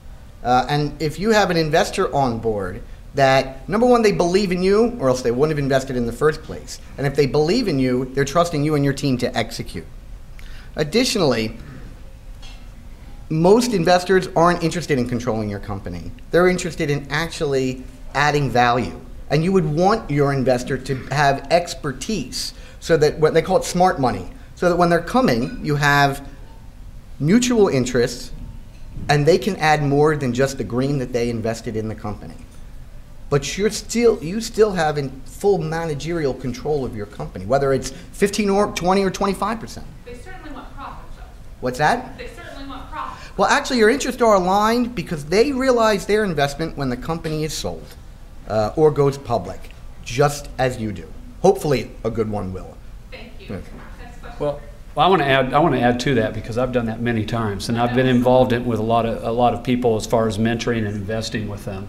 [SPEAKER 3] And if you have an investor on board that, number one, they believe in you, or else they wouldn't have invested in the first place. And if they believe in you, they're trusting you and your team to execute. Additionally, most investors aren't interested in controlling your company. They're interested in actually adding value. And you would want your investor to have expertise, so that what they call it smart money, so that when they're coming, you have mutual interests and they can add more than just the green that they invested in the company. But you still have in full managerial control of your company, whether it's 15 or 20 or 25%.
[SPEAKER 1] They certainly want profit, though.
[SPEAKER 3] What's that?
[SPEAKER 1] They certainly want profit.
[SPEAKER 3] Well, actually, your interests are aligned because they realize their investment when the company is sold or goes public, just as you do. Hopefully, a good one will.
[SPEAKER 1] Thank you.
[SPEAKER 3] Okay.
[SPEAKER 1] Next question.
[SPEAKER 2] Well, I want to add to that, because I've done that many times, and I've been involved with a lot of people as far as mentoring and investing with them,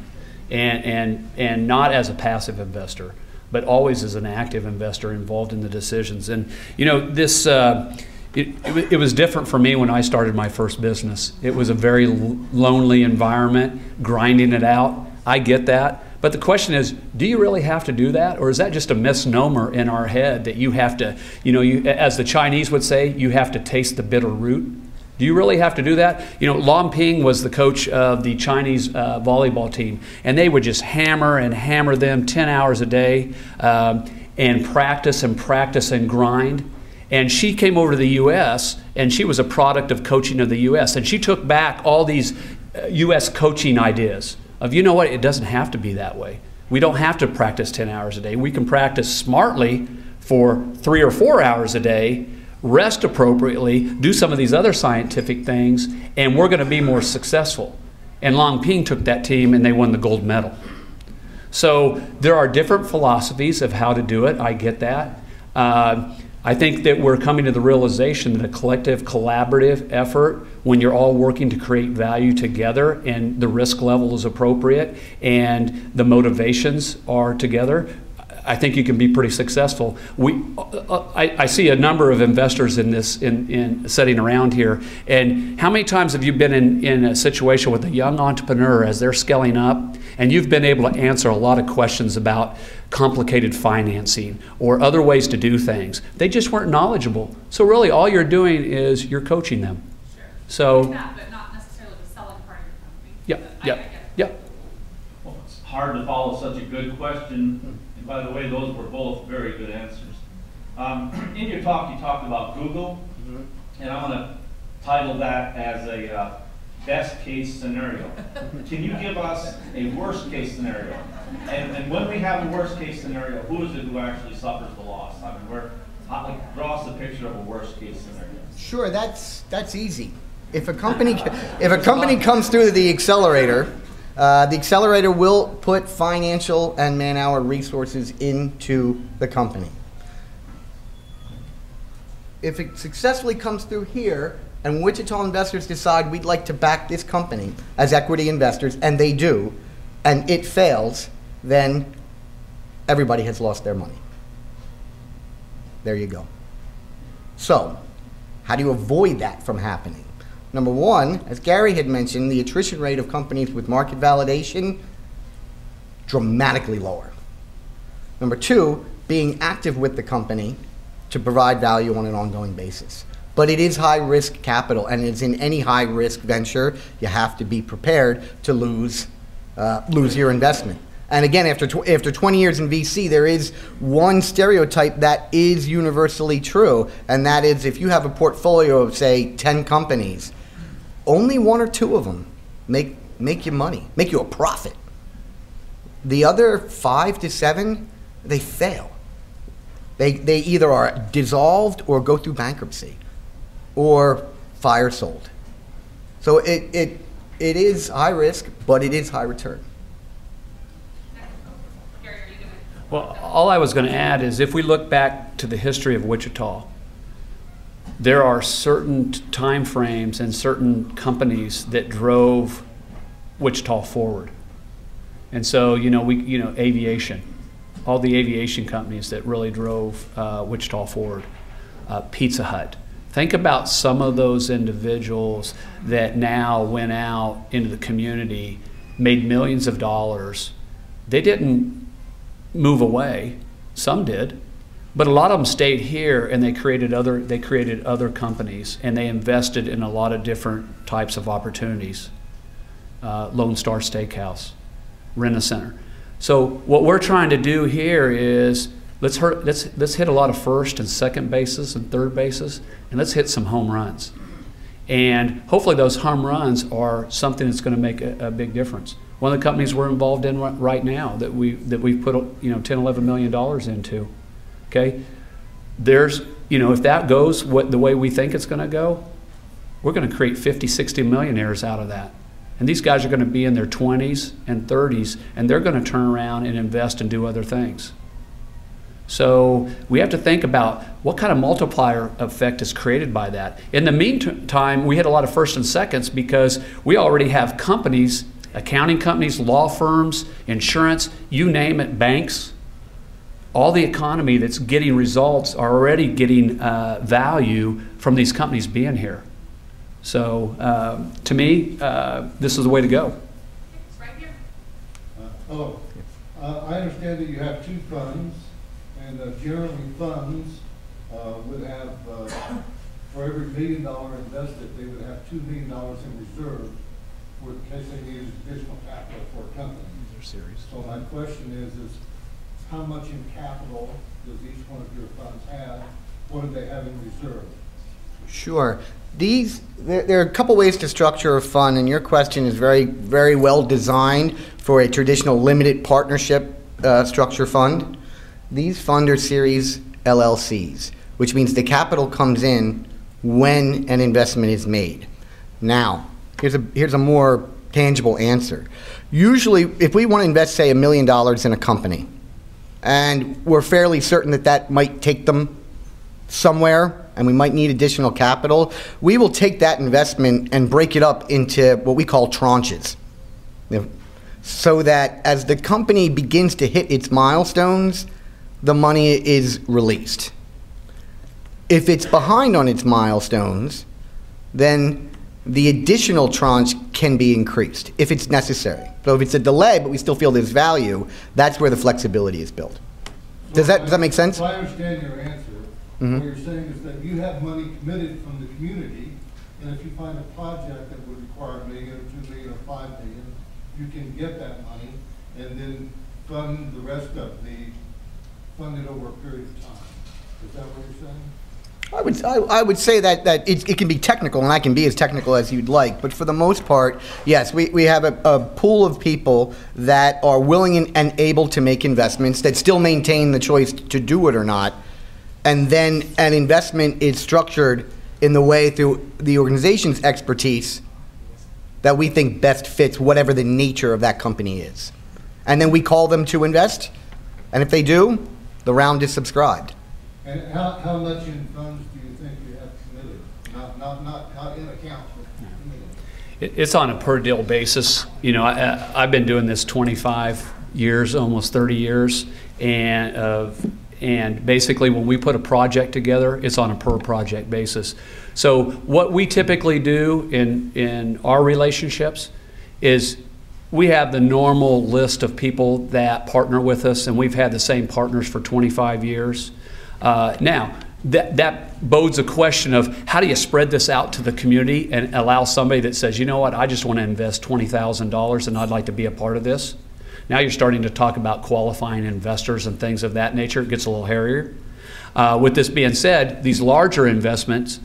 [SPEAKER 2] and not as a passive investor, but always as an active investor involved in the decisions. And you know, this it was different for me when I started my first business. It was a very lonely environment, grinding it out. I get that. But the question is, do you really have to do that? Or is that just a misnomer in our head that you have to, you know, as the Chinese would say, you have to taste the bitter root? Do you really have to do that? You know, Lam Ping was the coach of the Chinese volleyball team, and they would just hammer them 10 hours a day and practice and grind. And she came over to the U.S., and she was a product of coaching of the U.S., and she took back all these U.S. coaching ideas of, you know what, it doesn't have to be that way. We don't have to practice 10 hours a day. We can practice smartly for 3 or 4 hours a day, rest appropriately, do some of these other scientific things, and we're going to be more successful. And Lam Ping took that team and they won the gold medal. So there are different philosophies of how to do it. I get that. I think that we're coming to the realization that a collective, collaborative effort, when you're all working to create value together and the risk level is appropriate and the motivations are together, I think you can be pretty successful. I see a number of investors in this, in sitting around here, and how many times have you been in a situation with a young entrepreneur as they're scaling up, and you've been able to answer a lot of questions about complicated financing or other ways to do things? They just weren't knowledgeable. So really all you're doing is you're coaching them.
[SPEAKER 1] Sure.
[SPEAKER 2] So,
[SPEAKER 1] That, but not necessarily the selling part of your company.
[SPEAKER 2] Yep,
[SPEAKER 1] But I
[SPEAKER 2] yep,
[SPEAKER 1] get it.
[SPEAKER 2] yep.
[SPEAKER 8] Well, it's hard to follow such a good question. And by the way, those were both very good answers. In your talk, you talked about Google, and I'm going to title that as a best case scenario. Can you give us a worst case scenario? And when we have a worst case scenario, who is it who actually suffers the loss? I mean, draw us a picture of a worst case scenario.
[SPEAKER 3] Sure, that's easy. If a company comes through the Accelerator, the Accelerator will put financial and man-hour resources into the company. If it successfully comes through here, and Wichita investors decide we'd like to back this company as equity investors, and they do, and it fails, then everybody has lost their money. There you go. So, how do you avoid that from happening? Number one, as Gary had mentioned, the attrition rate of companies with market validation, dramatically lower. Number two, being active with the company to provide value on an ongoing basis. But it is high-risk capital, and it's in any high-risk venture, you have to be prepared to lose your investment. And again, after 20 years in VC, there is one stereotype that is universally true, and that is if you have a portfolio of, say, 10 companies, only one or two of them make you money, make you a profit. The other 5 to 7, they fail. They either are dissolved or go through bankruptcy or fire sold. So it is high risk, but it is high return.
[SPEAKER 2] Well, all I was going to add is if we look back to the history of Wichita, there are certain time frames and certain companies that drove Wichita forward. And so, aviation, all the aviation companies that really drove Wichita forward, Pizza Hut. Think about some of those individuals that now went out into the community, made millions of dollars. They didn't move away. Some did. But a lot of them stayed here and they created other companies, and they invested in a lot of different types of opportunities. Lone Star Steakhouse, Rent-A-Center. So what we're trying to do here is let's hit a lot of first and second bases and third bases, and let's hit some home runs. And hopefully those home runs are something that's going to make a big difference. One of the companies we're involved in right now that we've put $10–11 million into. Okay, there's if that goes the way we think it's going to go, we're going to create 50–60 millionaires out of that. And these guys are going to be in their 20s and 30s, and they're going to turn around and invest and do other things. So we have to think about what kind of multiplier effect is created by that. In the meantime, we hit a lot of first and seconds because we already have companies, accounting companies, law firms, insurance, you name it, banks. All the economy that's getting results are already getting value from these companies being here. So to me, this is the way to go.
[SPEAKER 1] It's right here.
[SPEAKER 9] Hello. I understand that you have 2 funds, and generally funds would have, for every $1 million invested, they would have $2 million in reserve for in case they needed additional capital for a company. So my question is how much in capital does each one of your funds have? What do they have in reserve?
[SPEAKER 3] Sure. There are a couple ways to structure a fund, and your question is very, very well designed for a traditional limited partnership structure fund. These fund are series LLCs, which means the capital comes in when an investment is made. Now, here's a more tangible answer. Usually, if we want to invest, say, $1 million in a company, and we're fairly certain that might take them somewhere, and we might need additional capital, we will take that investment and break it up into what we call tranches. So that as the company begins to hit its milestones, the money is released. If it's behind on its milestones, then the additional tranche can be increased if it's necessary. So if it's a delay, but we still feel there's value, that's where the flexibility is built. Does that make sense?
[SPEAKER 9] So I understand your answer. What you're saying is that you have money committed from the community, and if you find a project that would require $1 million or $2 million or $5 million, you can get that money and then fund the rest of fund it over a period of time. Is that what you're saying?
[SPEAKER 3] I would say that it can be technical, and I can be as technical as you'd like, but for the most part, yes, we have a pool of people that are willing and able to make investments that still maintain the choice to do it or not, and then an investment is structured in the way through the organization's expertise that we think best fits whatever the nature of that company is. And then we call them to invest, and if they do, the round is subscribed.
[SPEAKER 9] And how much in funds do you think you have committed? Not in account, but committed.
[SPEAKER 2] It's on a per deal basis. You know, I've been doing this 25 years, almost 30 years, and basically when we put a project together, it's on a per project basis. So what we typically do in our relationships is we have the normal list of people that partner with us, and we've had the same partners for 25 years. Now, that bodes a question of how do you spread this out to the community and allow somebody that says, you know what, I just want to invest $20,000 and I'd like to be a part of this. Now you're starting to talk about qualifying investors and things of that nature. It gets a little hairier. With this being said, these larger investments,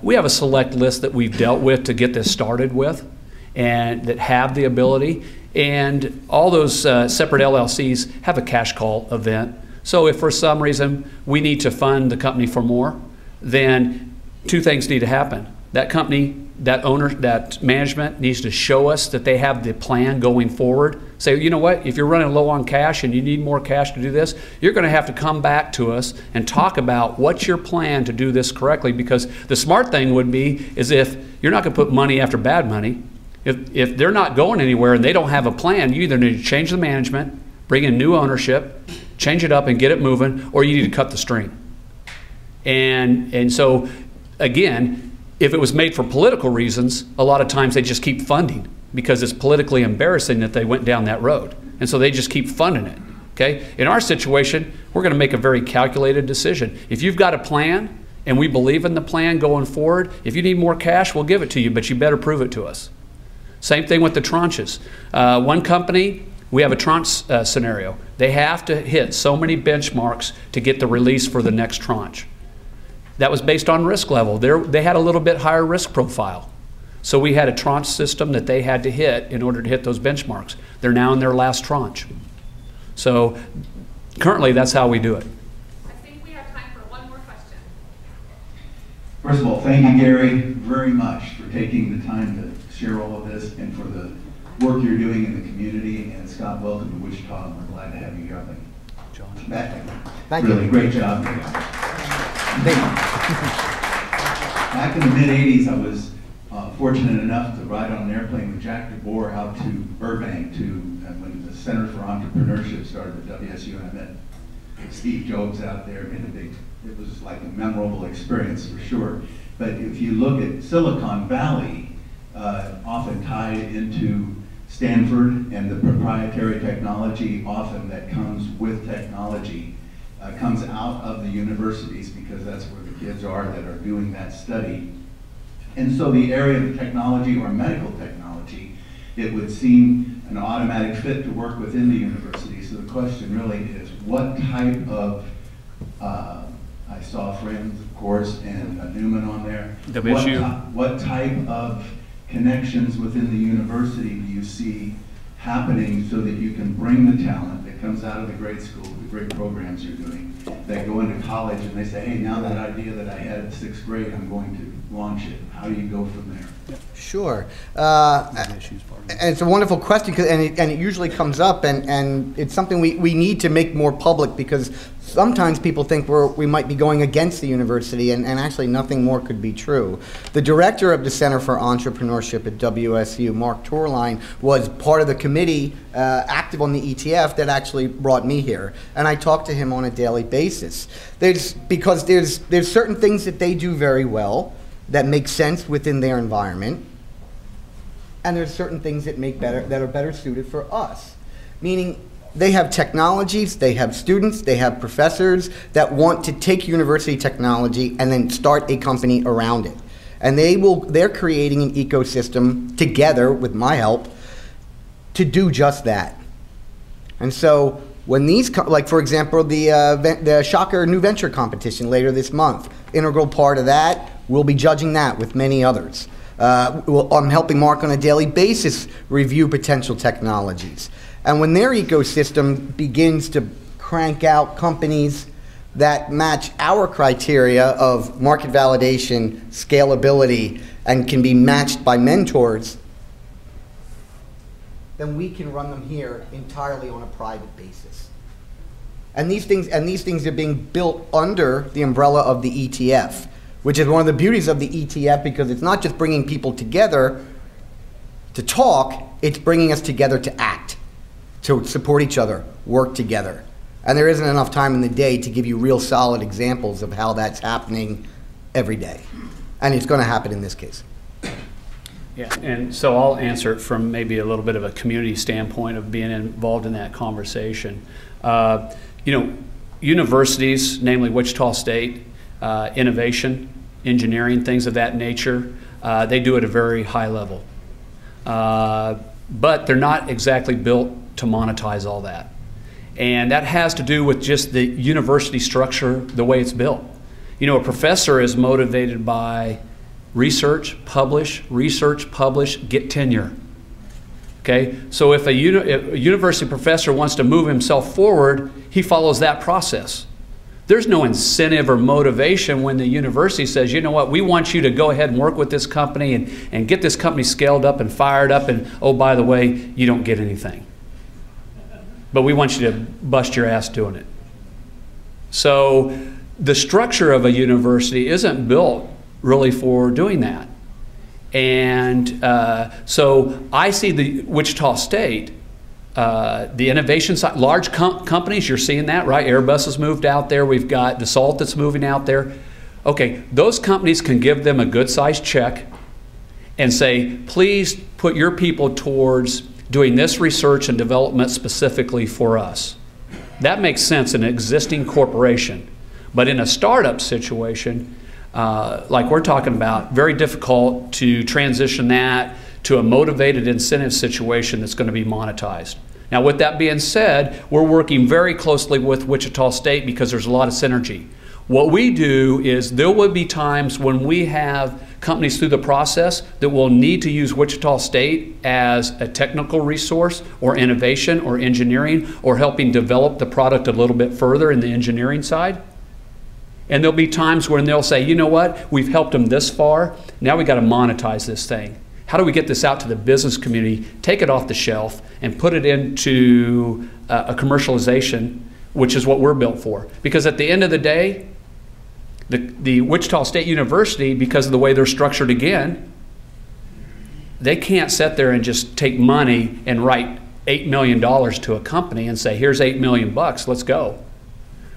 [SPEAKER 2] we have a select list that we've dealt with to get this started with and that have the ability. And all those separate LLCs have a cash call event. So if for some reason we need to fund the company for more, then two things need to happen. That company, that owner, that management needs to show us that they have the plan going forward. Say, you know what, if you're running low on cash and you need more cash to do this, you're going to have to come back to us and talk about what's your plan to do this correctly, because the smart thing would be is if you're not going to put money after bad money, if they're not going anywhere and they don't have a plan, you either need to change the management, bring in new ownership, change it up and get it moving, or you need to cut the string. And so, again, if it was made for political reasons, a lot of times they just keep funding because it's politically embarrassing that they went down that road. And so they just keep funding it, okay? In our situation, we're gonna make a very calculated decision. If you've got a plan and we believe in the plan going forward, if you need more cash, we'll give it to you, but you better prove it to us. Same thing with the tranches. One company, we have a tranche scenario. They have to hit so many benchmarks to get the release for the next tranche. That was based on risk level. They had a little bit higher risk profile. So we had a tranche system that they had to hit in order to hit those benchmarks. They're now in their last tranche. So currently that's how we do it.
[SPEAKER 1] I think we have time for one more question.
[SPEAKER 10] First of all, thank you, Gary, very much for taking the time to share all of this and for the work you're doing in the community. And Scott, welcome to Wichita, and we're glad to have you here.
[SPEAKER 3] Thank
[SPEAKER 10] really
[SPEAKER 3] you.
[SPEAKER 10] Great job. Back in the mid-'80s, I was fortunate enough to ride on an airplane with Jack DeBoer out to Burbank when the Center for Entrepreneurship started at WSU, and I met Steve Jobs out there. It was like a memorable experience for sure. But if you look at Silicon Valley, often tied into Stanford and the proprietary technology often that comes with technology comes out of the universities, because that's where the kids are that are doing that study. And so the area of technology or medical technology, it would seem an automatic fit to work within the university. So the question really is, what type of, I saw Friends, of course, and Newman on there. What type of connections within the university do you see happening so that you can bring the talent that comes out of the grade school, the great programs you're doing, that go into college and they say, hey, now that idea that I had in 6th grade, I'm going to launch it. How do you go from there?
[SPEAKER 3] Sure. And it's a wonderful question, and it usually comes up, and it's something we need to make more public, because sometimes people think we might be going against the university, and actually nothing more could be true. The director of the Center for Entrepreneurship at WSU, Mark Torline, was part of the committee active on the ETF that actually brought me here, and I talk to him on a daily basis. Because there's certain things that they do very well that make sense within their environment, and there's certain things that are better suited for us. Meaning, they have technologies, they have students, they have professors that want to take university technology and then start a company around it. And they're creating an ecosystem together with my help to do just that. And so when these, like for example, the Shocker New Venture competition later this month, integral part of that, we'll be judging that with many others. I'm helping Mark on a daily basis review potential technologies. And when their ecosystem begins to crank out companies that match our criteria of market validation, scalability, and can be matched by mentors, then we can run them here entirely on a private basis. And these things are being built under the umbrella of the ETF, which is one of the beauties of the ETF, because it's not just bringing people together to talk, it's bringing us together to act, to support each other, work together. And there isn't enough time in the day to give you real solid examples of how that's happening every day. And it's going to happen in this case.
[SPEAKER 2] Yeah, and so I'll answer it from maybe a little bit of a community standpoint of being involved in that conversation. You know, universities, namely Wichita State, innovation, engineering, things of that nature, they do at a very high level. But they're not exactly built to monetize all that. And that has to do with just the university structure, the way it's built. You know, a professor is motivated by research, publish, get tenure. Okay, so if a university professor wants to move himself forward, he follows that process. There's no incentive or motivation when the university says, you know what, we want you to go ahead and work with this company and get this company scaled up and fired up, and oh, by the way, you don't get anything. But we want you to bust your ass doing it. So the structure of a university isn't built really for doing that. And so I see the Wichita State, the innovation side, large companies, you're seeing that, right? Airbus has moved out there. We've got Dassault that's moving out there. Okay, those companies can give them a good-sized check and say, please put your people towards doing this research and development specifically for us. That makes sense in an existing corporation. But in a startup situation, like we're talking about, very difficult to transition that to a motivated incentive situation that's going to be monetized. Now, with that being said, we're working very closely with Wichita State because there's a lot of synergy. What we do is there will be times when we have companies through the process that will need to use Wichita State as a technical resource or innovation or engineering or helping develop the product a little bit further in the engineering side. And there'll be times when they'll say, you know what, we've helped them this far, now we got to monetize this thing. How do we get this out to the business community, take it off the shelf, and put it into a commercialization, which is what we're built for. Because at the end of the day, the Wichita State University, because of the way they're structured again, they can't sit there and just take money and write $8 million to a company and say, here's $8 million bucks, let's go.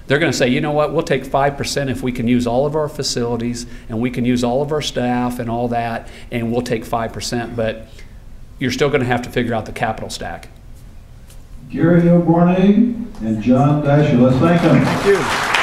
[SPEAKER 2] They're going to say, you know what, we'll take 5% if we can use all of our facilities and we can use all of our staff and all that, and we'll take 5%, but you're still going to have to figure out the capital stack.
[SPEAKER 11] Gary Oborny and John Dascher, let's thank them.
[SPEAKER 3] Thank you.